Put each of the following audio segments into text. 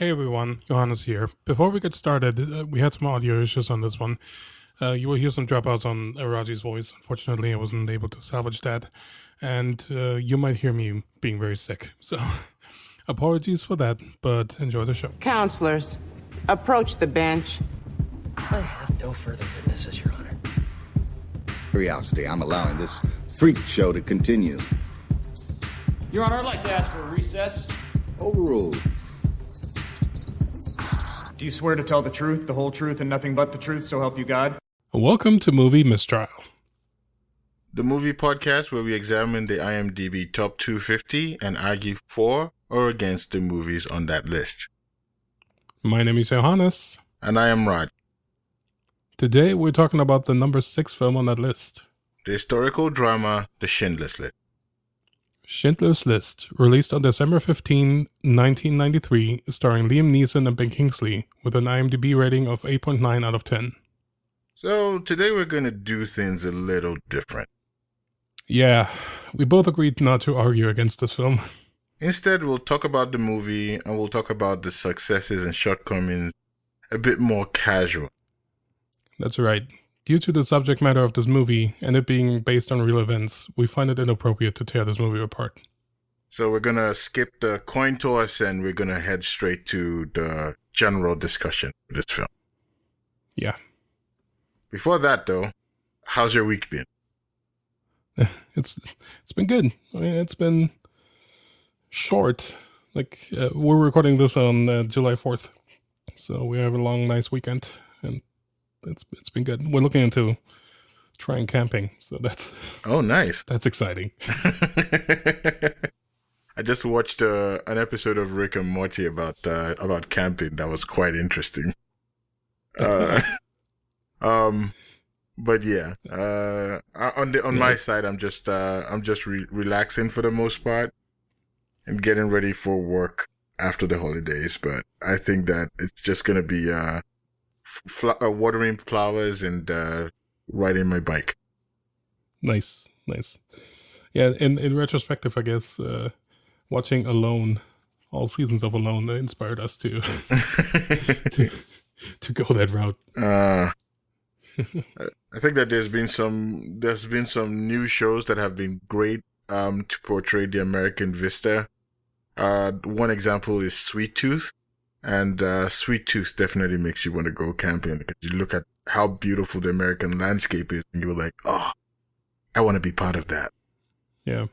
Hey everyone, Johannes here. Before we get started, we had some audio issues on this one. You will hear some dropouts on Raji's voice. Unfortunately, I wasn't able to salvage that. And you might hear me being very sick. So apologies for that, but enjoy the show. Counselors, approach the bench. I have no further witnesses, Your Honor. Curiosity, I'm allowing this freak show to continue. Your Honor, I'd like to ask for a recess. Overruled. Do you swear to tell the truth, the whole truth, and nothing but the truth, so help you God? Welcome to Movie Mistrial. The movie podcast where we examine the IMDB top 250 and argue for or against the movies on that list. My name is Johannes. And I am Rod. Today we're talking about the number 6 film on that list. The historical drama, The Schindler's List. Schindler's List, released on December 15, 1993, starring Liam Neeson and Ben Kingsley, with an IMDb rating of 8.9 out of 10. So today we're going to do things a little different. Yeah, we both agreed not to argue against this film. Instead, we'll talk about the movie and we'll talk about the successes and shortcomings a bit more casual. That's right. Due to the subject matter of this movie and it being based on real events, we find it inappropriate to tear this movie apart. So we're going to skip the coin toss and we're going to head straight to the general discussion of this film. Yeah. Before that, though, how's your week been? It's been good. I mean, it's been short. We're recording this on July 4th. So we have a long, nice weekend. And it's been good. We're looking into trying camping, so that's nice. That's exciting. I just watched an episode of Rick and Morty about camping. That was quite interesting. But yeah, on my side, I'm just relaxing for the most part and getting ready for work after the holidays. But I think that it's just gonna be watering flowers and riding my bike. Nice. Yeah, in retrospective, I guess watching Alone, all seasons of Alone, inspired us to to go that route. I think that there's been some new shows that have been great to portray the American vista. One example is Sweet Tooth. And Sweet Tooth definitely makes you want to go camping because you look at how beautiful the American landscape is and you're like, oh, I want to be part of that. Yeah.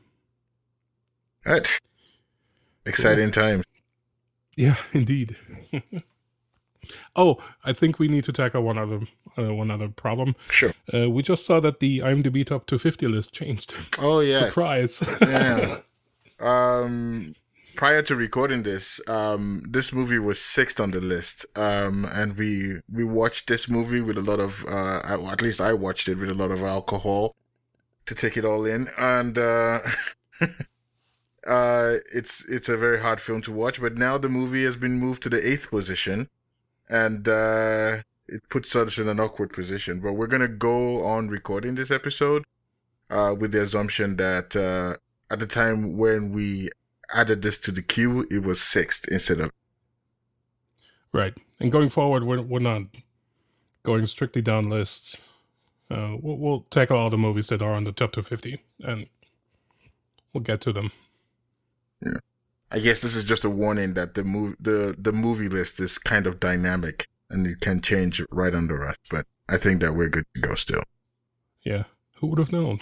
Right. Exciting times. Yeah, indeed. I think we need to tackle one other problem. Sure. We just saw that the IMDb top 250 list changed. Oh, yeah. Surprise. Yeah. Prior to recording this, this movie was 6th on the list, and we watched this movie with a lot of, at least I watched it with a lot of alcohol to take it all in, and it's a very hard film to watch. But now the movie has been moved to the 8th position, and it puts us in an awkward position. But we're gonna go on recording this episode with the assumption that at the time when we added this to the queue, it was 6th instead of... Right. And going forward, we're not going strictly down lists. We'll tackle all the movies that are on the top 250, and we'll get to them. Yeah. I guess this is just a warning that the movie list is kind of dynamic, and it can change right under us, but I think that we're good to go still. Yeah. Who would have known?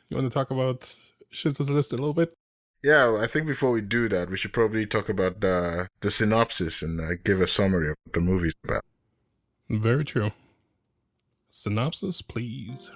You want to talk about Schindler's List a little bit? Yeah, I think before we do that, we should probably talk about the synopsis and give a summary of what the movie's about. Very true. Synopsis, please.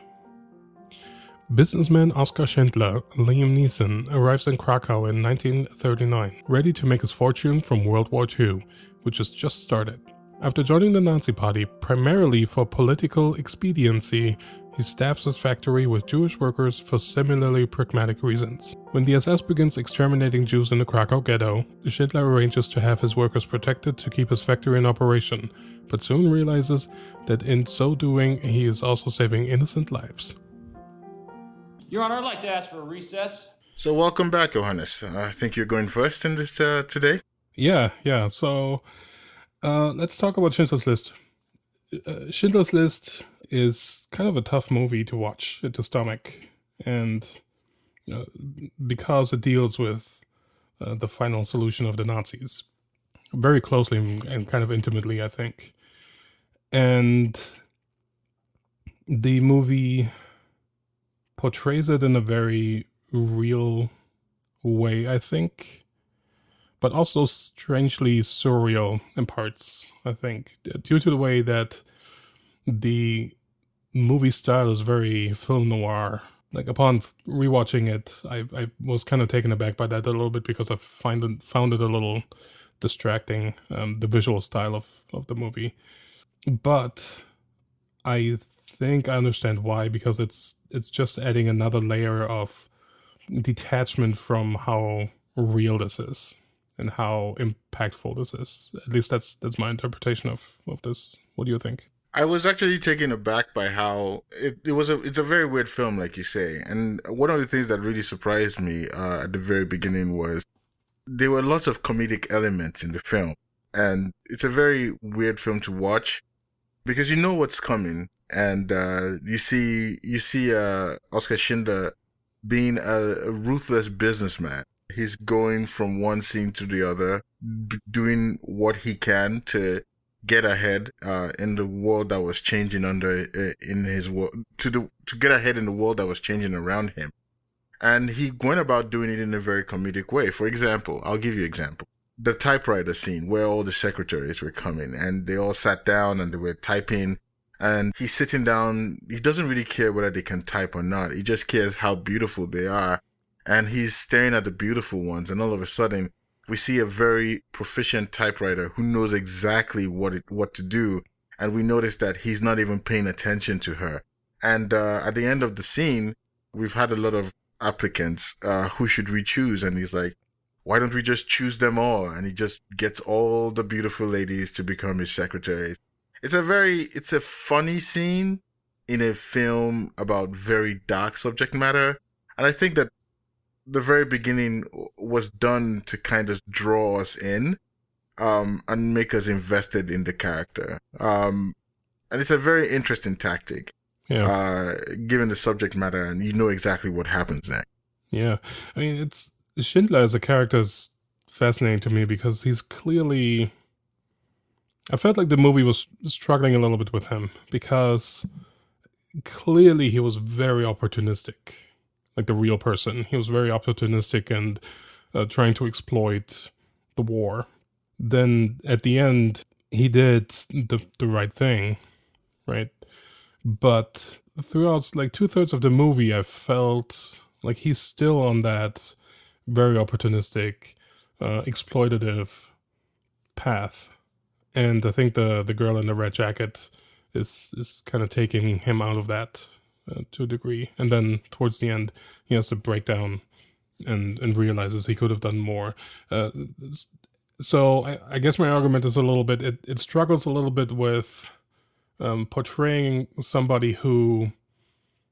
Businessman Oskar Schindler, Liam Neeson, arrives in Krakow in 1939, ready to make his fortune from World War II, which has just started. After joining the Nazi Party primarily for political expediency, he staffs his factory with Jewish workers for similarly pragmatic reasons. When the SS begins exterminating Jews in the Krakow ghetto, Schindler arranges to have his workers protected to keep his factory in operation, but soon realizes that in so doing he is also saving innocent lives. Your Honor, I'd like to ask for a recess. So welcome back, Johannes. I think you're going first in this today. Yeah. So let's talk about Schindler's List. Schindler's List is kind of a tough movie to watch to stomach, and uh, because it deals with the final solution of the Nazis very closely and kind of intimately, I think. And the movie portrays it in a very real way, I think, but also strangely surreal in parts, I think, due to the way that the movie style is very film noir. Like upon rewatching it, I was kind of taken aback by that a little bit because I found it a little distracting, the visual style of the movie. But I think I understand why, because it's just adding another layer of detachment from how real this is and how impactful this is. At least that's my interpretation of this. What do you think? I was actually taken aback by how it's a very weird film, like you say. And one of the things that really surprised me at the very beginning was there were lots of comedic elements in the film. And it's a very weird film to watch because you know what's coming. And you see Oscar Schindler being a ruthless businessman. He's going from one scene to the other, doing what he can to get ahead in the world that was changing in his world, to get ahead in the world that was changing around him. And he went about doing it in a very comedic way. For example, I'll give you an example. The typewriter scene where all the secretaries were coming and they all sat down and they were typing, and he's sitting down. He doesn't really care whether they can type or not. He just cares how beautiful they are. And he's staring at the beautiful ones, and all of a sudden we see a very proficient typewriter who knows exactly what to do, and we notice that he's not even paying attention to her. And at the end of the scene, we've had a lot of applicants. Who should we choose? And he's like, why don't we just choose them all? And he just gets all the beautiful ladies to become his secretaries. It's a funny scene in a film about very dark subject matter. And I think that the very beginning was done to kind of draw us in, and make us invested in the character. And it's a very interesting tactic, given the subject matter, and you know exactly what happens next. Yeah, I mean, Schindler as a character is fascinating to me because he's clearly. I felt like the movie was struggling a little bit with him because clearly he was very opportunistic. Like the real person. He was very opportunistic and trying to exploit the war. Then at the end, he did the right thing, right? But throughout like 2/3 of the movie, I felt like he's still on that very opportunistic, exploitative path. And I think the girl in the red jacket is kind of taking him out of that to a degree. And then towards the end, he has to break down and realizes he could have done more. So I guess my argument is a little bit, it struggles a little bit with portraying somebody who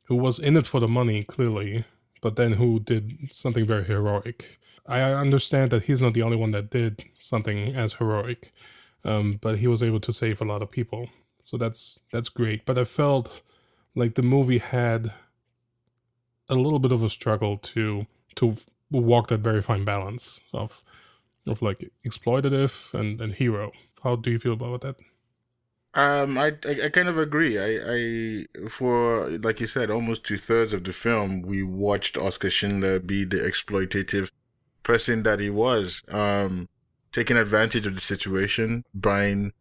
was in it for the money, clearly, but then who did something very heroic. I understand that he's not the only one that did something as heroic, but he was able to save a lot of people. So that's great. But I felt like the movie had a little bit of a struggle to walk that very fine balance of like exploitative and hero. How do you feel about that? I kind of agree. For like you said, almost 2/3 of the film, we watched Oscar Schindler be the exploitative person that he was, taking advantage of the situation, buying,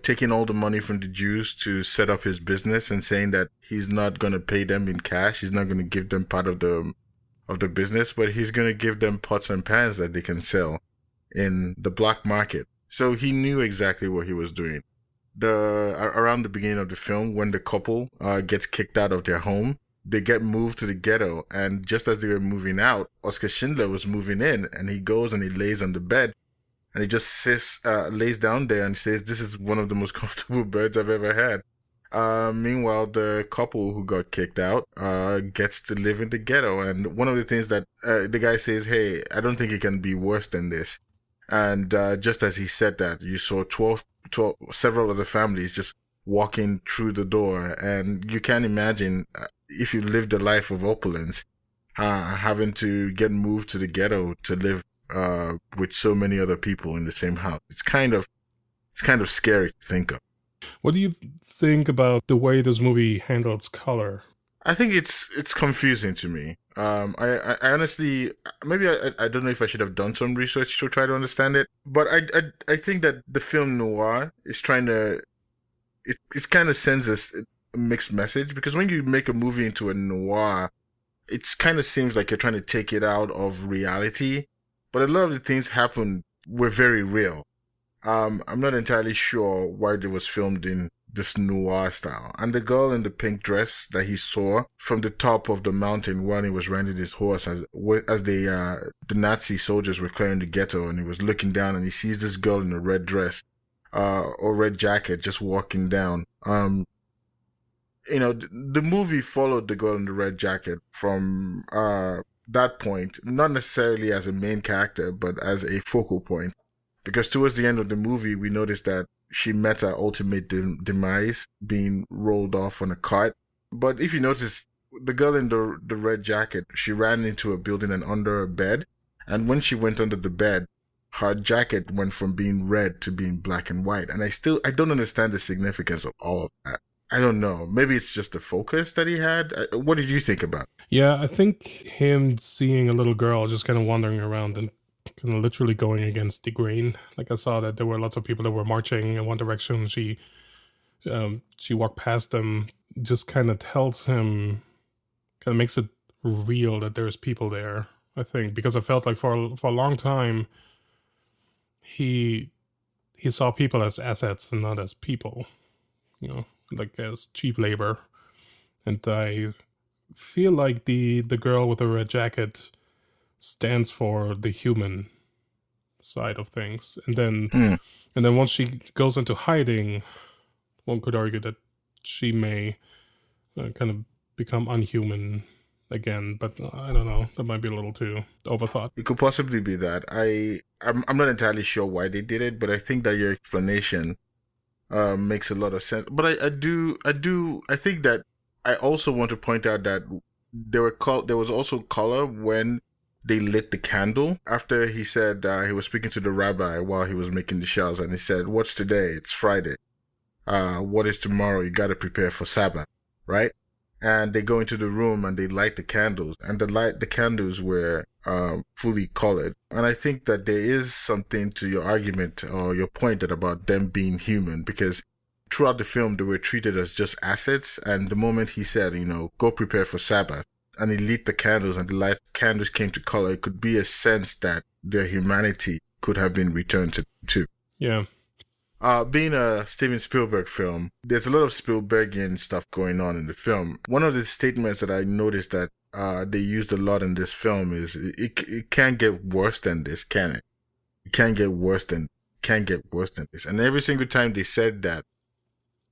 taking all the money from the Jews to set up his business and saying that he's not going to pay them in cash. He's not going to give them part of the business, but he's going to give them pots and pans that they can sell in the black market. So he knew exactly what he was doing. Around the beginning of the film, when the couple gets kicked out of their home, they get moved to the ghetto. And just as they were moving out, Oscar Schindler was moving in, and he goes and he lays on the bed. And he just lays down there and says, "This is one of the most comfortable beds I've ever had." Meanwhile, the couple who got kicked out gets to live in the ghetto. And one of the things that the guy says, hey, I don't think it can be worse than this. And just as he said that, you saw 12 several of the families just walking through the door. And you can't imagine if you lived a life of opulence, having to get moved to the ghetto to live with so many other people in the same house. It's kind of scary to think of. What do you think about the way this movie handles color? I think it's confusing to me. I honestly, maybe I don't know if I should have done some research to try to understand it, but I think that the film noir is trying to, it kind of sends us a mixed message, because when you make a movie into a noir, it kind of seems like you're trying to take it out of reality, but a lot of the things happen were very real. I'm not entirely sure why it was filmed in this noir style. And the girl in the pink dress that he saw from the top of the mountain when he was riding his horse as the Nazi soldiers were clearing the ghetto, and he was looking down and he sees this girl in a red dress, or red jacket just walking down. The movie followed the girl in the red jacket from that point, not necessarily as a main character, but as a focal point. Because towards the end of the movie, we noticed that she met her ultimate demise, being rolled off on a cart. But if you notice, the girl in the red jacket, she ran into a building and under a bed. And when she went under the bed, her jacket went from being red to being black and white. And I don't understand the significance of all of that. I don't know. Maybe it's just the focus that he had. What did you think about it? Yeah, I think him seeing a little girl just kind of wandering around and kind of literally going against the grain. Like, I saw that there were lots of people that were marching in one direction. She walked past them, just kind of tells him, kind of makes it real that there's people there, I think, because I felt like for a long time he saw people as assets and not as people, like as cheap labor. And I feel like the girl with the red jacket stands for the human side of things. And then once she goes into hiding, one could argue that she may kind of become unhuman again, but I don't know, that might be a little too overthought. It could possibly be that. I'm not entirely sure why they did it, but I think that your explanation makes a lot of sense. But I think that I also want to point out that there was also color when they lit the candle. After he said he was speaking to the rabbi while he was making the shells, and he said, "What's today? It's Friday. What is tomorrow? You got to prepare for Sabbath, right?" And they go into the room and they light the candles, and the candles were fully colored. And I think that there is something to your argument or your point about them being human, because throughout the film they were treated as just assets. And the moment he said, go prepare for Sabbath, and he lit the candles and the light candles came to color, it could be a sense that their humanity could have been returned to them too. Yeah. Being a Steven Spielberg film, there's a lot of Spielbergian stuff going on in the film. One of the statements that I noticed that they used a lot in this film is, it can't get worse than this, can it? It can't get worse than this. And every single time they said that,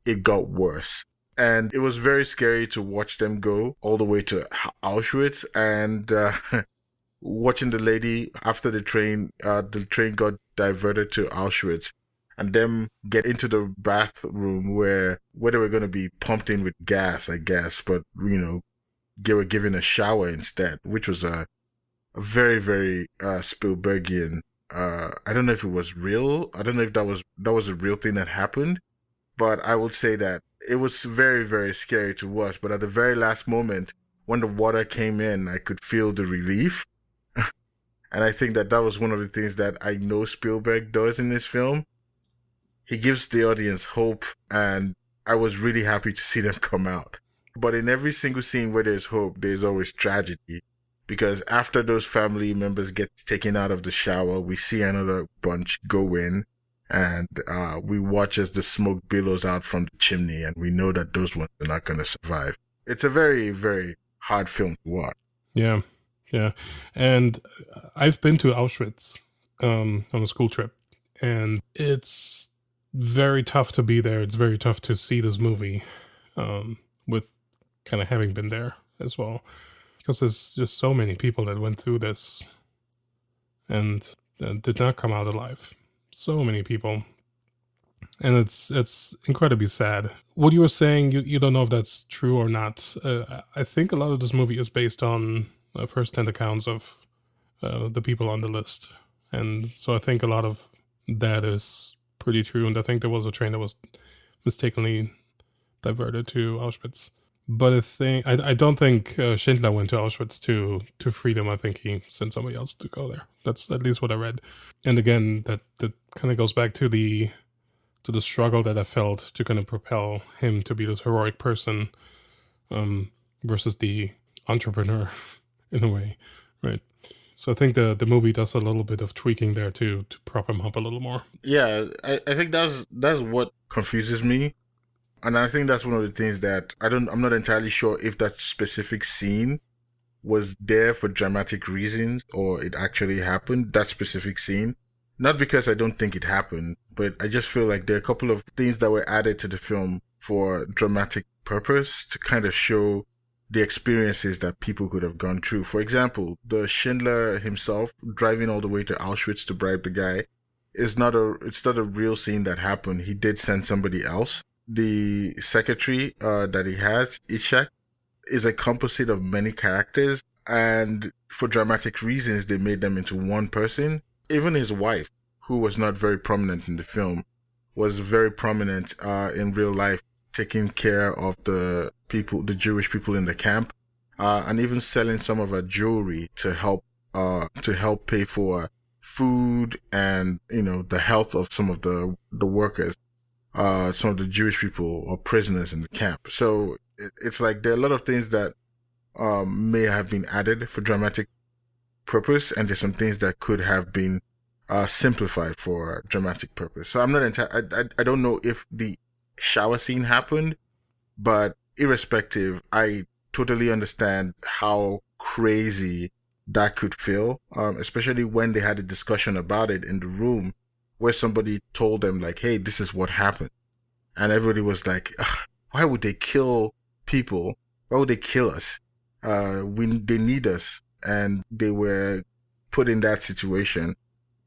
it got worse. And it was very scary to watch them go all the way to Auschwitz, and watching the lady after the train got diverted to Auschwitz, and them get into the bathroom where they were going to be pumped in with gas, I guess, but they were given a shower instead, which was a very, very Spielbergian. I don't know if it was real. I don't know if that was a real thing that happened, but I would say that it was very, very scary to watch. But at the very last moment, when the water came in, I could feel the relief. And I think that was one of the things that I know Spielberg does in this film. He gives the audience hope, and I was really happy to see them come out. But in every single scene where there's hope, there's always tragedy. Because after those family members get taken out of the shower, we see another bunch go in, and we watch as the smoke billows out from the chimney, and we know that those ones are not going to survive. It's a very, very hard film to watch. Yeah. And I've been to Auschwitz on a school trip, and it's very tough to be there. It's very tough to see this movie. with kind of having been there as well. Because there's just so many people that went through this and did not come out alive. So many people. And it's incredibly sad. What you were saying, you don't know if that's true or not. I think a lot of this movie is based on first-hand accounts of the people on the list. And so I think a lot of that is pretty true. And I think there was a train that was mistakenly diverted to Auschwitz. But I don't think Schindler went to Auschwitz to freedom. I think he sent somebody else to go there. That's at least what I read. And again, that kind of goes back to the struggle that I felt to kind of propel him to be this heroic person versus the entrepreneur in a way, right? So I think the movie does a little bit of tweaking there to prop him up a little more. Yeah, I think that's what confuses me. And I think that's one of the things that I'm not entirely sure if that specific scene was there for dramatic reasons or it actually happened, that specific scene. Not because I don't think it happened, but I just feel like there are a couple of things that were added to the film for dramatic purpose to kind of show the experiences that people could have gone through. For example, the Schindler himself driving all the way to Auschwitz to bribe the guy it's not a real scene that happened. He did send somebody else. The secretary that he has, Ishak, is a composite of many characters, and for dramatic reasons, they made them into one person. Even his wife, who was not very prominent in the film, was very prominent in real life, taking care of the Jewish people in the camp, and even selling some of her jewelry to help pay for food and the health of some of the workers, some of the Jewish people or prisoners in the camp. So it's like there are a lot of things that may have been added for dramatic purpose, and there's some things that could have been simplified for dramatic purpose. So I'm not I don't know if the shower scene happened, but irrespective, I totally understand how crazy that could feel, especially when they had a discussion about it in the room where somebody told them like, hey, this is what happened. And everybody was like, why would they kill people? Why would they kill us? They need us. And they were put in that situation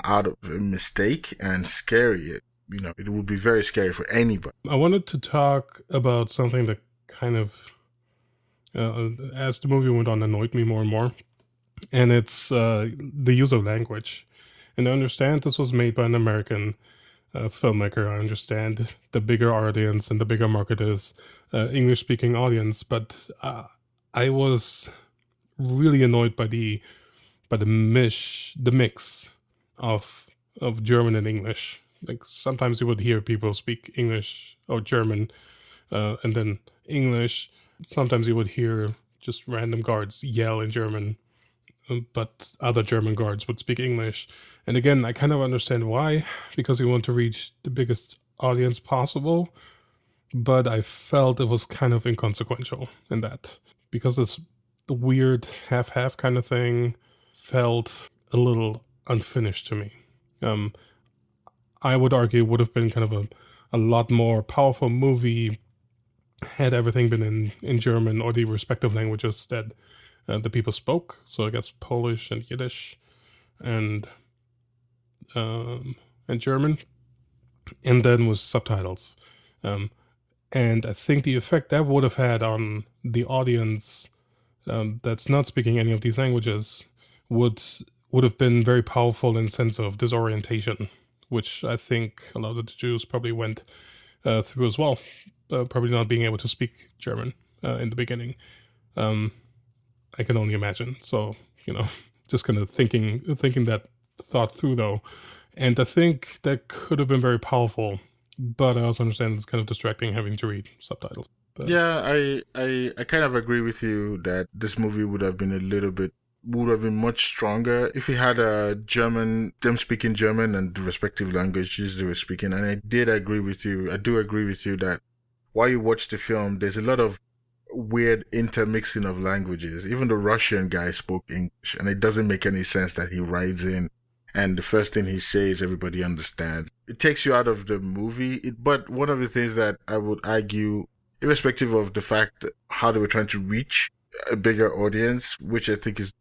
out of a mistake and scary. It would be very scary for anybody. I wanted to talk about something that kind of, as the movie went on, annoyed me more and more. And it's the use of language. And I understand this was made by an American filmmaker. I understand the bigger audience and the bigger market is English-speaking audience. But I was really annoyed by the mix of German and English. Like sometimes you would hear people speak English or German, and then English. Sometimes you would hear just random guards yell in German, but other German guards would speak English. And again, I kind of understand why, because we want to reach the biggest audience possible. But I felt it was kind of inconsequential in that, because this weird half-half kind of thing felt a little unfinished to me. I would argue it would have been kind of a lot more powerful movie had everything been in German or the respective languages that the people spoke. So I guess Polish and Yiddish and German, and then with subtitles. And I think the effect that would have had on the audience that's not speaking any of these languages would have been very powerful in the sense of disorientation, which I think a lot of the Jews probably went through as well, probably not being able to speak German in the beginning. I can only imagine. So, just kind of thinking that thought through though. And I think that could have been very powerful, but I also understand it's kind of distracting having to read subtitles. But yeah, I kind of agree with you that this movie would have been much stronger if we had them speaking German and the respective languages they were speaking. And I do agree with you that while you watch the film, there's a lot of weird intermixing of languages. Even the Russian guy spoke English, and it doesn't make any sense that he rides in and the first thing he says everybody understands. It takes you out of the movie. But one of the things that I would argue irrespective of the fact that how they were trying to reach a bigger audience, which I think is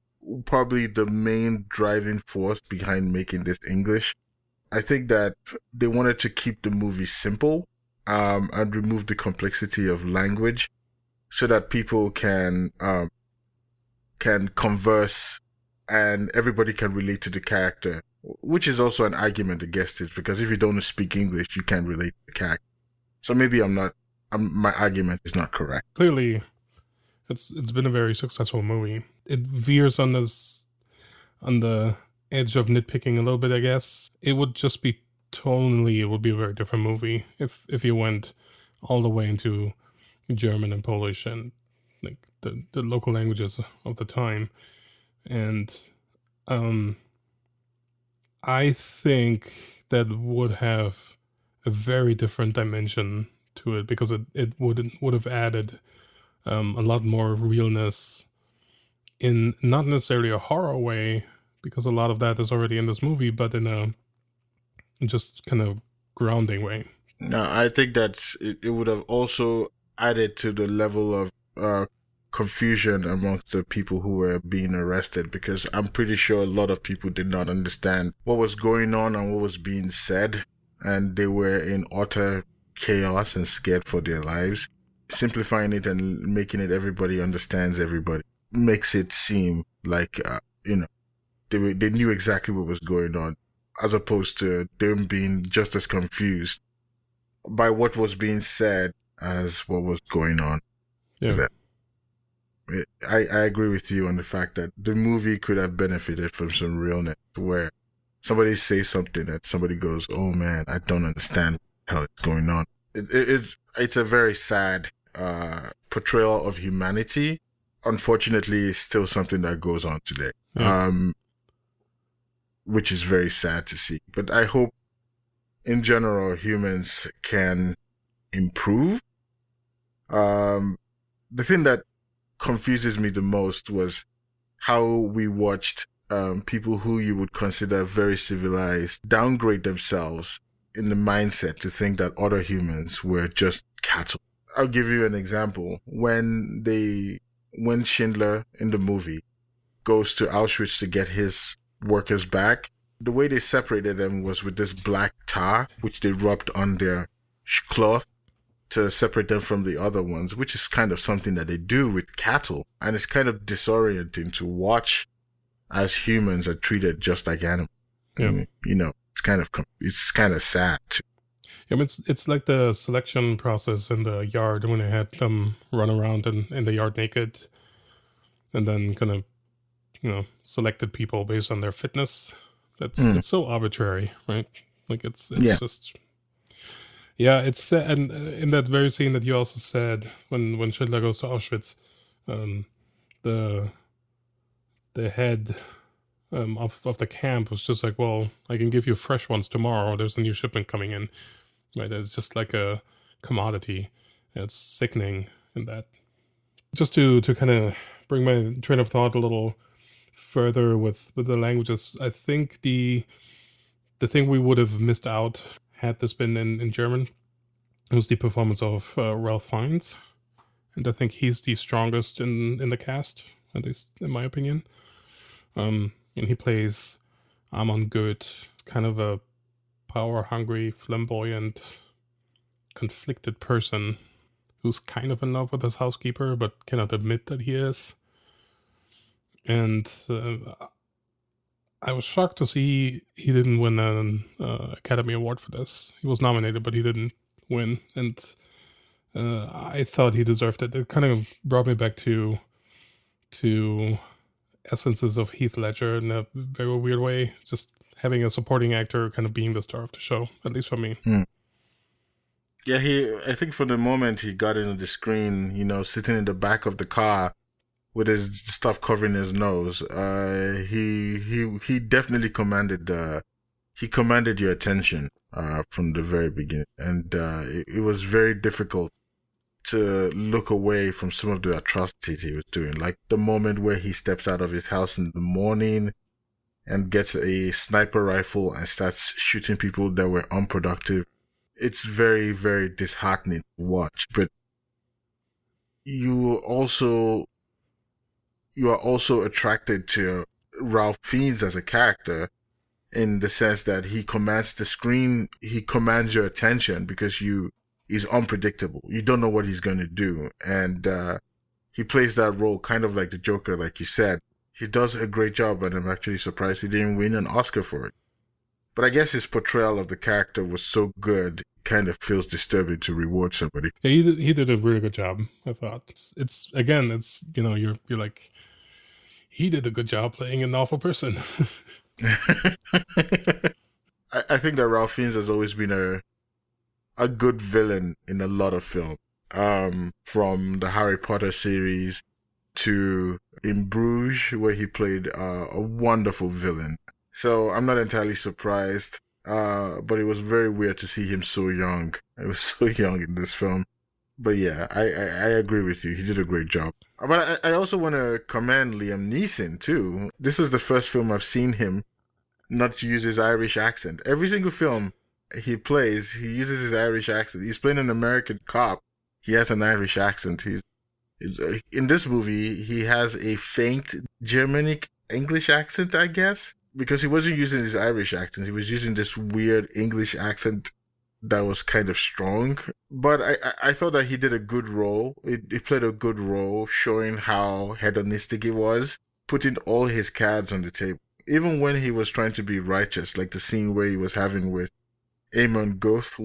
probably the main driving force behind making this English. I think that they wanted to keep the movie simple, and remove the complexity of language so that people can converse and everybody can relate to the character, which is also an argument against it, because if you don't speak English, you can't relate to the character. So maybe my argument is not correct. Clearly, it's been a very successful movie. It veers on the edge of nitpicking a little bit, I guess. It would just be tonally, it would be a very different movie if you went all the way into German and Polish and like the local languages of the time. And I think that would have a very different dimension to it, because it would have added a lot more realness in not necessarily a horror way, because a lot of that is already in this movie, but in a just kind of grounding way. No, I think that it would have also added to the level of confusion amongst the people who were being arrested, because I'm pretty sure a lot of people did not understand what was going on and what was being said, and they were in utter chaos and scared for their lives. Simplifying it and making it everybody understands everybody makes it seem like they knew exactly what was going on, as opposed to them being just as confused by what was being said as what was going on. Yeah. I agree with you on the fact that the movie could have benefited from some realness, where somebody says something that somebody goes, "Oh man, I don't understand what the hell is going on." It's a very sad portrayal of humanity. Unfortunately, it's still something that goes on today, which is very sad to see. But I hope, in general, humans can improve. The thing that confuses me the most was how we watched people who you would consider very civilized downgrade themselves in the mindset to think that other humans were just cattle. I'll give you an example. When Schindler in the movie goes to Auschwitz to get his workers back, the way they separated them was with this black tar, which they rubbed on their cloth to separate them from the other ones, which is kind of something that they do with cattle. And it's kind of disorienting to watch as humans are treated just like animals. Yeah. And, it's kind of sad too. Yeah, it's like the selection process in the yard when they had them run around in the yard naked, and then kind of selected people based on their fitness. It's so arbitrary, right? Like it's just. Yeah, it's and in that very scene that you also said when Schindler goes to Auschwitz, the head of the camp was just like, well, I can give you fresh ones tomorrow. There's a new shipment coming in, right? It's just like a commodity. It's sickening in that. Just to kind of bring my train of thought a little further with the languages, I think the thing we would have missed out had this been in German was the performance of Ralph Fiennes, and I think he's the strongest in the cast, at least in my opinion. And he plays Amon Goeth, kind of a power-hungry, flamboyant, conflicted person who's kind of in love with his housekeeper, but cannot admit that he is. And I was shocked to see he didn't win an Academy Award for this. He was nominated, but he didn't win. And I thought he deserved it. It kind of brought me back to essences of Heath Ledger in a very weird way. Just having a supporting actor kind of being the star of the show, at least for me. Yeah, I think for the moment he got into the screen, sitting in the back of the car with his stuff covering his nose, he definitely commanded your attention from the very beginning, and it was very difficult to look away from some of the atrocities he was doing, like the moment where he steps out of his house in the morning and gets a sniper rifle and starts shooting people that were unproductive. It's very, very disheartening to watch, but you are also attracted to Ralph Fiennes as a character, in the sense that he commands the screen, he commands your attention because he's unpredictable. You don't know what he's going to do. And he plays that role kind of like the Joker, like you said. He does a great job, and I'm actually surprised he didn't win an Oscar for it. But I guess his portrayal of the character was so good, it kind of feels disturbing to reward somebody. Yeah, he did a really good job, I thought. It's you know, you're like, he did a good job playing an awful person. I think that Ralph Fiennes has always been a good villain in a lot of films. From the Harry Potter series to in Bruges, where he played a wonderful villain. So I'm not entirely surprised, but it was very weird to see him so young. He was so young in this film. But yeah, I agree with you. He did a great job. But I also want to commend Liam Neeson too. This is the first film I've seen him not use his Irish accent. Every single film he plays, he uses his Irish accent. He's playing an American cop. He has an Irish accent. He's in this movie, he has a faint Germanic English accent, I guess, because he wasn't using his Irish accent. He was using this weird English accent that was kind of strong. But I thought that he did a good role. He played a good role, showing how hedonistic he was, putting all his cards on the table. Even when he was trying to be righteous, like the scene where he was having with Eamon Goth,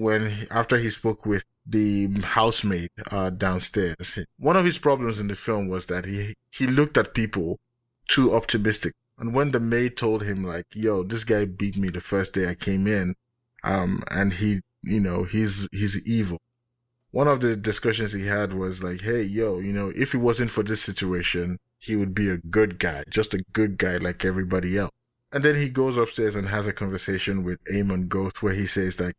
after he spoke with the housemaid downstairs. One of his problems in the film was that he looked at people too optimistic. And when the maid told him, like, yo, this guy beat me the first day I came in, and he's evil. One of the discussions he had was like, hey, yo, if it wasn't for this situation, he would be a good guy, just a good guy like everybody else. And then he goes upstairs and has a conversation with Eamon Goth where he says, like,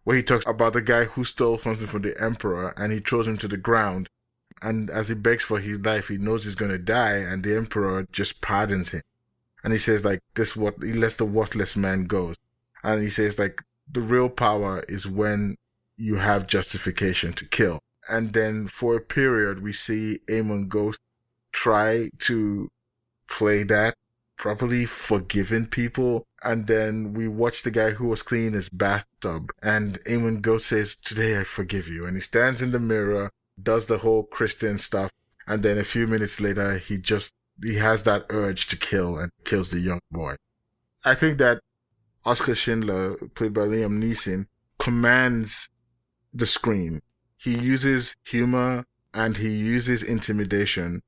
where he talks about the guy who stole something from the emperor and he throws him to the ground. And as he begs for his life, he knows he's going to die, and the emperor just pardons him. And he says, like, he lets the worthless man go. And he says, like, the real power is when you have justification to kill. And then for a period, we see Eamon Goth try to play that properly, forgiving people. And then we watch the guy who was cleaning his bathtub, and Eamon Goth says, today I forgive you. And he stands in the mirror, does the whole Christian stuff, and then a few minutes later, he has that urge to kill and kills the young boy. I think that Oscar Schindler, played by Liam Neeson, commands the screen. He uses humor and he uses intimidation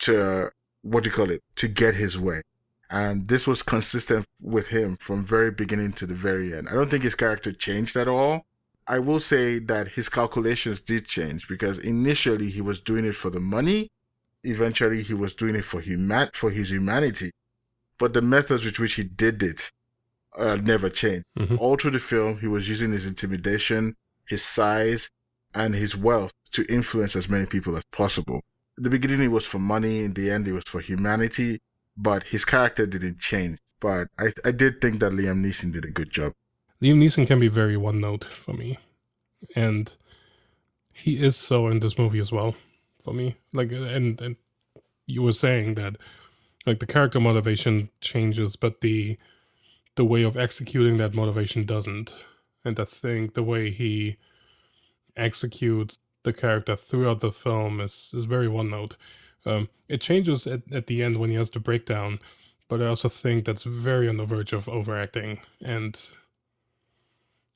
to, to get his way. And this was consistent with him from very beginning to the very end. I don't think his character changed at all. I will say that his calculations did change, because initially he was doing it for the money. Eventually he was doing it for his humanity. But the methods with which he did it never changed. Mm-hmm. All through the film, he was using his intimidation, his size, and his wealth to influence as many people as possible. In the beginning, it was for money. In the end, it was for humanity. But his character didn't change. But I did think that Liam Neeson did a good job. Liam Neeson can be very one note for me. And he is so in this movie as well for me. Like, and you were saying that, like, the character motivation changes, but the way of executing that motivation doesn't. And I think the way he executes the character throughout the film is very one note. It changes at the end when he has the breakdown, but I also think that's very on the verge of overacting, and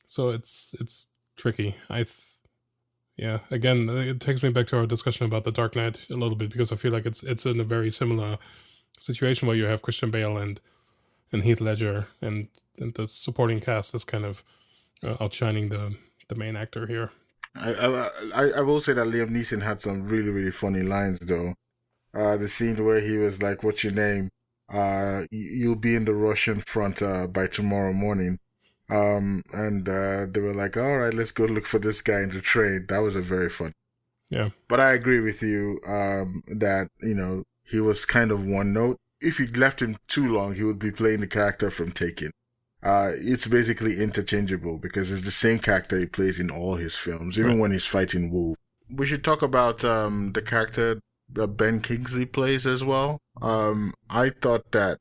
so it's tricky. Again, it takes me back to our discussion about The Dark Knight a little bit, because I feel like it's in a very similar situation where you have Christian Bale and Heath Ledger, and the supporting cast is kind of outshining the main actor here. I will say that Liam Neeson had some really, really funny lines, though. The scene where he was like, what's your name? You'll be in the Russian front by tomorrow morning. And they were like, all right, let's go look for this guy in the train. That was a very fun. Yeah. But I agree with you that, he was kind of one note. If you left him too long, he would be playing the character from Taken. It's basically interchangeable because it's the same character he plays in all his films, even when he's fighting wolves. we should talk about the character that Ben Kingsley plays as well. I thought that,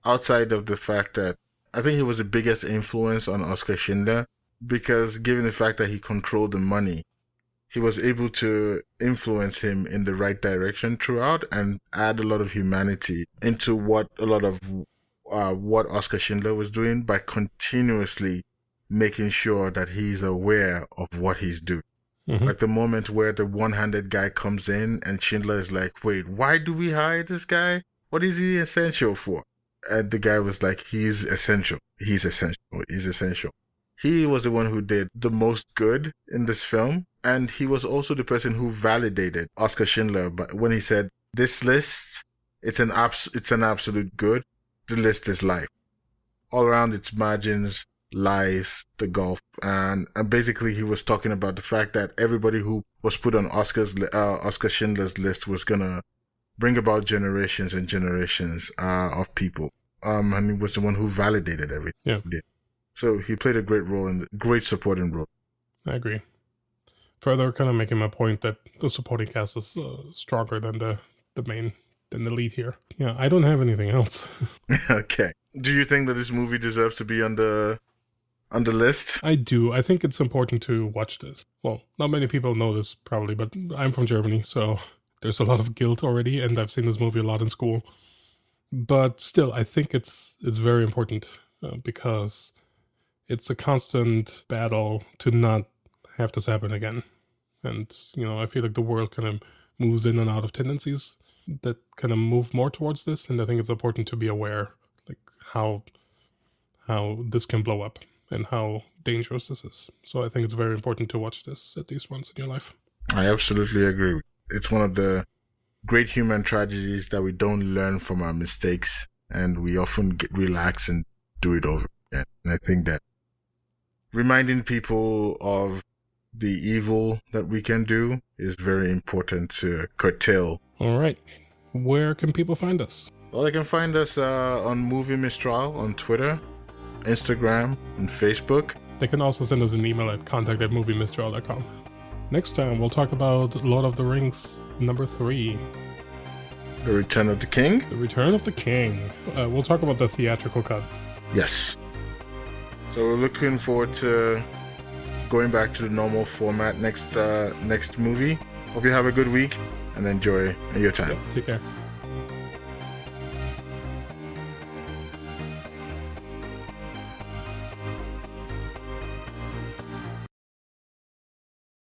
outside of the fact that I think he was the biggest influence on Oscar Schindler, because given the fact that he controlled the money, he was able to influence him in the right direction throughout and add a lot of humanity into what Oscar Schindler was doing by continuously making sure that he's aware of what he's doing. Mm-hmm. Like the moment where the one-handed guy comes in and Schindler is like, wait, why do we hire this guy? What is he essential for? And the guy was like, he's essential. He's essential. He's essential. He was the one who did the most good in this film. And he was also the person who validated Oscar Schindler. But when he said, this list, it's an absolute good. The list is life. All around its margins lies the gulf. And basically he was talking about the fact that everybody who was put on Oscar Schindler's list was going to bring about generations and generations of people. And he was the one who validated everything. Yeah. He did. So he played a great role and great supporting role. I agree. Further, kind of making my point that the supporting cast is stronger than the lead here. Yeah, I don't have anything else. Okay. Do you think that this movie deserves to be on the list? I do. I think it's important to watch this. Well, not many people know this probably, but I'm from Germany, so there's a lot of guilt already, and I've seen this movie a lot in school. But still, I think it's very important because it's a constant battle to not have this happen again. And, I feel like the world kind of moves in and out of tendencies that kind of move more towards this. And I think it's important to be aware, like, how this can blow up and how dangerous this is. So I think it's very important to watch this at least once in your life. I absolutely agree. It's one of the great human tragedies that we don't learn from our mistakes, and we often relax and do it over again. And I think that reminding people of the evil that we can do is very important to curtail. All right. Where can people find us? Well, they can find us on Movie Mistrial on Twitter, Instagram, and Facebook. They can also send us an email at contact@moviemistrial.com. Next time, we'll talk about Lord of the Rings number 3. The Return of the King? The Return of the King. We'll talk about the theatrical cut. Yes. So we're looking forward to going back to the normal format next movie. Hope you have a good week and enjoy your time. Take care.